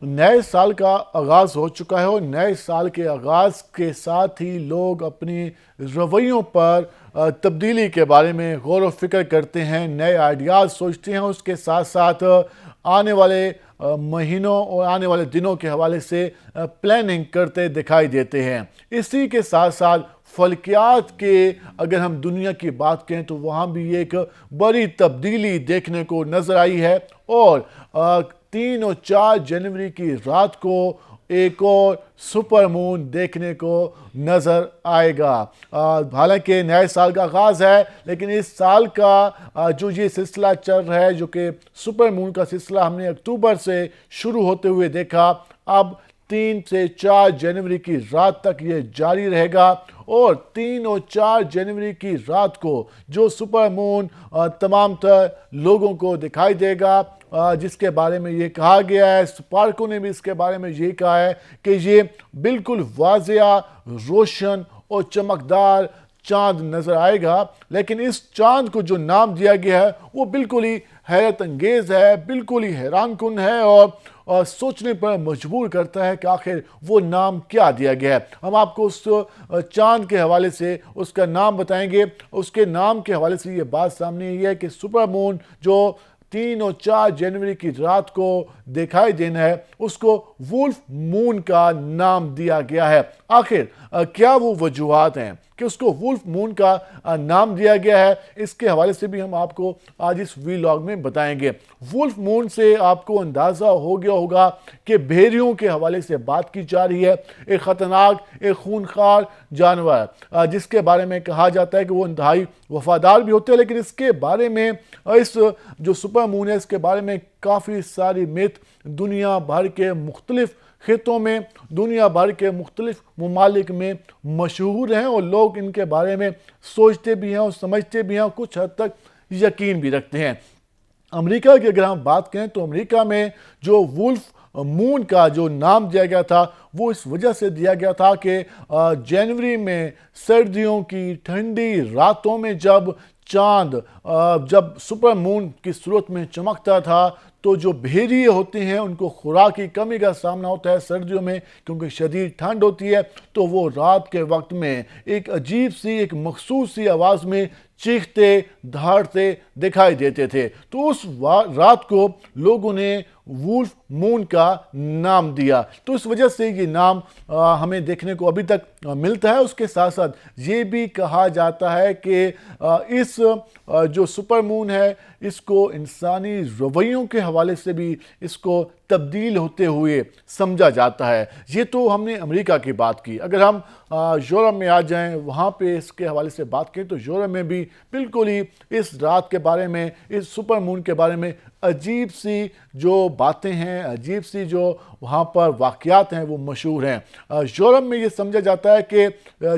नए साल का आगाज़ हो चुका है और नए साल के आगाज़ के साथ ही लोग अपनी रवैयों पर तब्दीली के बारे में गौर व फिक्र करते हैं, नए आइडियाज़ सोचते हैं। उसके साथ साथ आने वाले महीनों और आने वाले दिनों के हवाले से प्लानिंग करते दिखाई देते हैं। इसी के साथ साथ फल्कियात के अगर हम दुनिया की बात करें तो वहाँ भी एक बड़ी तब्दीली देखने को नज़र आई है और 3 और 4 जनवरी की रात को एक और सुपर मून देखने को नज़र आएगा। हालांकि नए साल का आगाज़ है, लेकिन इस साल का जो ये सिलसिला चल रहा है, जो कि सुपर मून का सिलसिला हमने अक्टूबर से शुरू होते हुए देखा, अब 3 से 4 जनवरी की रात तक ये जारी रहेगा। और 3 और 4 जनवरी की रात को जो सुपर मून तमाम तर लोगों को दिखाई देगा, जिसके बारे में ये कहा गया है, स्पार्को ने भी इसके बारे में ये कहा है कि ये बिल्कुल वाज़िया, रोशन और चमकदार चांद नज़र आएगा। लेकिन इस चांद को जो नाम दिया गया है वो बिल्कुल ही हैरत अंगेज़ है, बिल्कुल ही हैरान कुन है और सोचने पर मजबूर करता है कि आखिर वो नाम क्या दिया गया है। हम आपको उस चांद के हवाले से उसका नाम बताएंगे। उसके नाम के हवाले से ये बात सामने आई है कि सुपर मून जो 3 और 4 जनवरी की रात को दिखाई देना है, उसको वुल्फ मून का नाम दिया गया है। आखिर क्या वो वजूहात हैं कि उसको वुल्फ मून का नाम दिया गया है, इसके हवाले से भी हम आपको आज इस वीलॉग में बताएंगे। वुल्फ मून से आपको अंदाज़ा हो गया होगा कि भेड़ियों के हवाले से बात की जा रही है। एक ख़तरनाक, एक खूनखार जानवर जिसके बारे में कहा जाता है कि वो इंतहाई वफादार भी होते हैं। लेकिन इसके बारे में, इस जो सुपर मून है, इसके बारे में काफ़ी सारी मिथ दुनिया भर के मुख्तलिफ खितों में, दुनिया भर के मुख्तलिफ ममालिक में मशहूर हैं और लोग इनके बारे में सोचते भी हैं और समझते भी हैं और कुछ हद तक यकीन भी रखते हैं। अमेरिका की अगर हम बात करें तो अमेरिका में जो वुल्फ मून का जो नाम दिया गया था वो इस वजह से दिया गया था कि जनवरी में सर्दियों की ठंडी रातों में जब चांद जब सुपर मून की सूरत में चमकता था तो जो भेड़िए होते हैं उनको खुराक की कमी का सामना होता है सर्दियों में, क्योंकि शदीद ठंड होती है। तो वो रात के वक्त में एक अजीब सी, एक मखसूस सी आवाज़ में चीखते दहाड़ते दिखाई देते थे। तो उस रात को लोगों ने वुल्फ मून का नाम दिया। तो इस वजह से ये नाम हमें देखने को अभी तक मिलता है। उसके साथ साथ ये भी कहा जाता है कि इस जो सुपर मून है, इसको इंसानी रवैयों के हवाले से भी इसको तब्दील होते हुए समझा जाता है। ये तो हमने अमेरिका की बात की। अगर हम यूरोप में आ जाएं, वहाँ पे इसके हवाले से बात करें तो यूरोप में भी बिल्कुल ही इस रात के बारे में, इस सुपर मून के बारे में अजीब सी जो बातें हैं, अजीब सी जो वहाँ पर वाक़यात हैं वो मशहूर हैं। यूरोप में ये समझा जाता है कि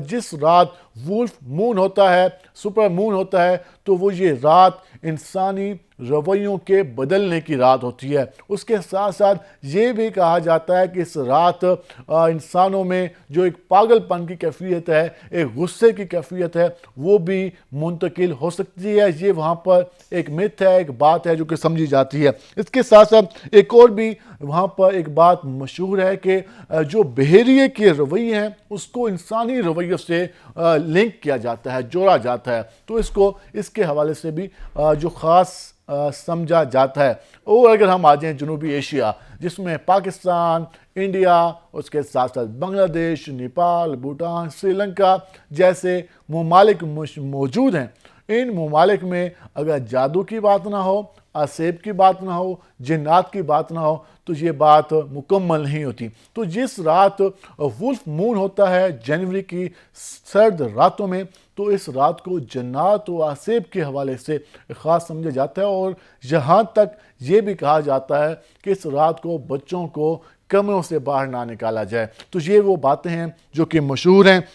जिस रात वुल्फ मून होता है, सुपर मून होता है, तो वो ये रात इंसानी रवैयों के बदलने की रात होती है। उसके साथ साथ ये भी कहा जाता है कि इस रात इंसानों में जो एक पागलपन की कैफियत है, एक गुस्से की कैफियत है, वो भी मुंतकिल हो सकती है। ये वहाँ पर एक मिथ है, एक बात है जो कि समझी जाती है। इसके साथ साथ एक और भी वहाँ पर एक बात मशहूर है कि जो बहरिए के रवैये हैं उसको इंसानी रवैयों से लिंक किया जाता है, जोड़ा जाता है। तो इसको इसके हवाले से भी जो ख़ास समझा जाता है। और अगर हम आ जाएँ जनूबी एशिया, जिसमें पाकिस्तान, इंडिया, उसके साथ साथ बांग्लादेश, नेपाल, भूटान, श्रीलंका जैसे ममालिक मौजूद हैं, इन ममालिक में अगर जादू की बात ना हो, असेब की बात ना हो, जिन्नात की बात ना हो, तो ये बात मुकम्मल नहीं होती। तो जिस रात वुल्फ मून होता है जनवरी की सर्द रातों में, तो इस रात को जन्नात व असेब के हवाले से ख़ास समझा जाता है। और यहाँ तक ये भी कहा जाता है कि इस रात को बच्चों को कमरों से बाहर ना निकाला जाए। तो ये वो बातें हैं जो कि मशहूर हैं,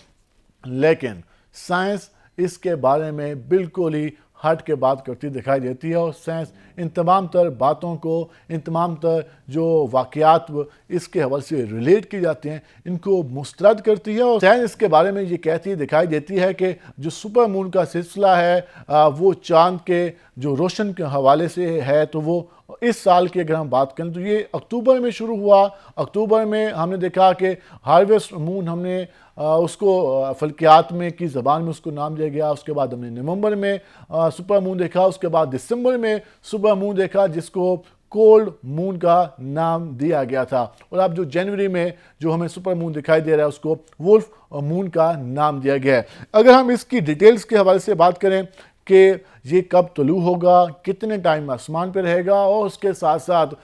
लेकिन साइंस इसके बारे में बिल्कुल ही हट के बात करती दिखाई देती है। और साइंस इन तमाम तर बातों को, इन तमाम तर जो वाक़यात इसके हवाले से रिलेट की जाती हैं, इनको मुस्तरद करती है। और साइंस इसके बारे में ये कहती दिखाई देती है कि जो सुपर मून का सिलसिला है वो चांद के जो रोशन के हवाले से है, तो वो اس سال کی اگر ہم بات کریں تو یہ اکتوبر میں شروع ہوا۔ اکتوبر میں ہم نے دیکھا کہ ہارویسٹ مون ہم نے اس کو فلکیات میں کی زبان میں اس کو نام دیا گیا۔ اس کے بعد ہم نے نومبر میں سپر مون دیکھا، اس کے بعد دسمبر میں سپر مون دیکھا جس کو کولڈ مون کا نام دیا گیا تھا، اور اب جو جنوری میں جو ہمیں سپر مون دکھائی دے رہا ہے اس کو وولف مون کا نام دیا گیا ہے۔ اگر ہم اس کی ڈیٹیلز کے حوالے سے بات کریں کہ یہ کب طلوع ہوگا، کتنے ٹائم آسمان پہ رہے گا، اور اس کے ساتھ ساتھ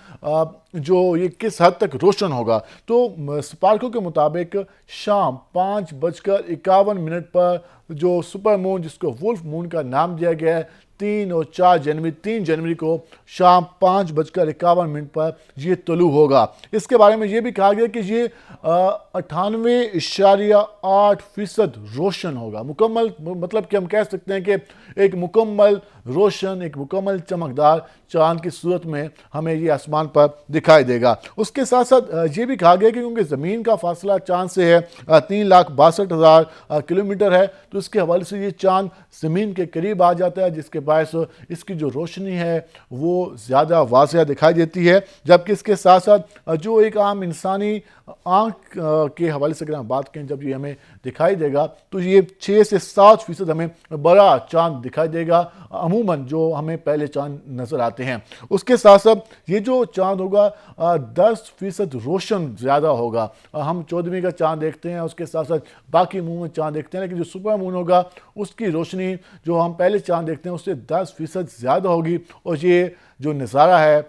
جو یہ کس حد تک روشن ہوگا، تو سپارکوں کے مطابق شام 5:51 پر جو سپر مون جس کو وولف مون کا نام دیا گیا ہے 3 جنوری کو شام 5:51 پر یہ طلوع ہوگا۔ اس کے بارے میں یہ بھی کہا گیا کہ یہ 98.8% روشن ہوگا، مکمل، مطلب کہ ہم کہہ سکتے ہیں کہ ایک مکمل روشن، ایک مکمل چمکدار چاند کی صورت میں ہمیں یہ آسمان پر دکھائی دے گا۔ اس کے ساتھ ساتھ یہ بھی کہا گیا کہ کیونکہ زمین کا فاصلہ چاند سے ہے 3,62,000 کلومیٹر ہے، تو اس کے حوالے سے یہ چاند زمین کے قریب آ جاتا ہے، جس کے باعث اس کی جو روشنی ہے وہ زیادہ واضح دکھائی دیتی ہے۔ جبکہ اس کے ساتھ ساتھ جو ایک عام انسانی آنکھ کے حوالے سے اگر ہم بات کریں، جب یہ ہمیں دکھائی دے گا تو یہ 6 سے 7% ہمیں بڑا چاند دکھائی دے گا عموماً جو ہمیں پہلے چاند نظر آتے ہیں۔ اس کے ساتھ ساتھ یہ جو چاند ہوگا 10% روشن زیادہ ہوگا۔ ہم 14ویں کا چاند دیکھتے ہیں، اس کے ساتھ ساتھ باقی مون میں چاند دیکھتے ہیں، لیکن جو سپر مون ہوگا اس کی روشنی جو ہم پہلے چاند دیکھتے ہیں اس سے 10% زیادہ ہوگی، اور یہ جو نظارہ ہے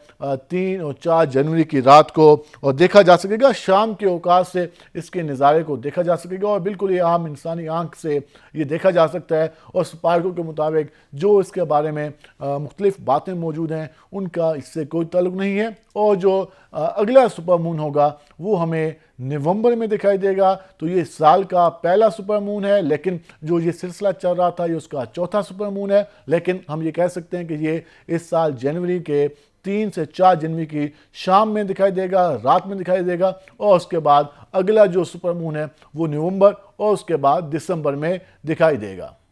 3 اور 4 جنوری کی رات کو اور دیکھا جا سکے گا۔ شام کے اوقات سے اس کے نظارے کو دیکھا جا سکے گا، اور بالکل یہ عام انسانی آنکھ سے یہ دیکھا جا سکتا ہے۔ اور سپارکوں کے مطابق جو اس کے بارے میں مختلف باتیں موجود ہیں ان کا اس سے کوئی تعلق نہیں ہے، اور جو اگلا سپر مون ہوگا وہ ہمیں نومبر میں دکھائی دے گا۔ تو یہ سال کا پہلا سپر مون ہے، لیکن جو یہ سلسلہ چل رہا تھا یہ اس کا چوتھا سپر مون ہے، لیکن ہم یہ کہہ سکتے ہیں کہ یہ اس سال جنوری کے 3 سے 4 جنوری کی شام میں دکھائی دے گا، رات میں دکھائی دے گا، اور اس کے بعد اگلا جو سپر مون ہے وہ نومبر اور اس کے بعد دسمبر میں دکھائی دے گا۔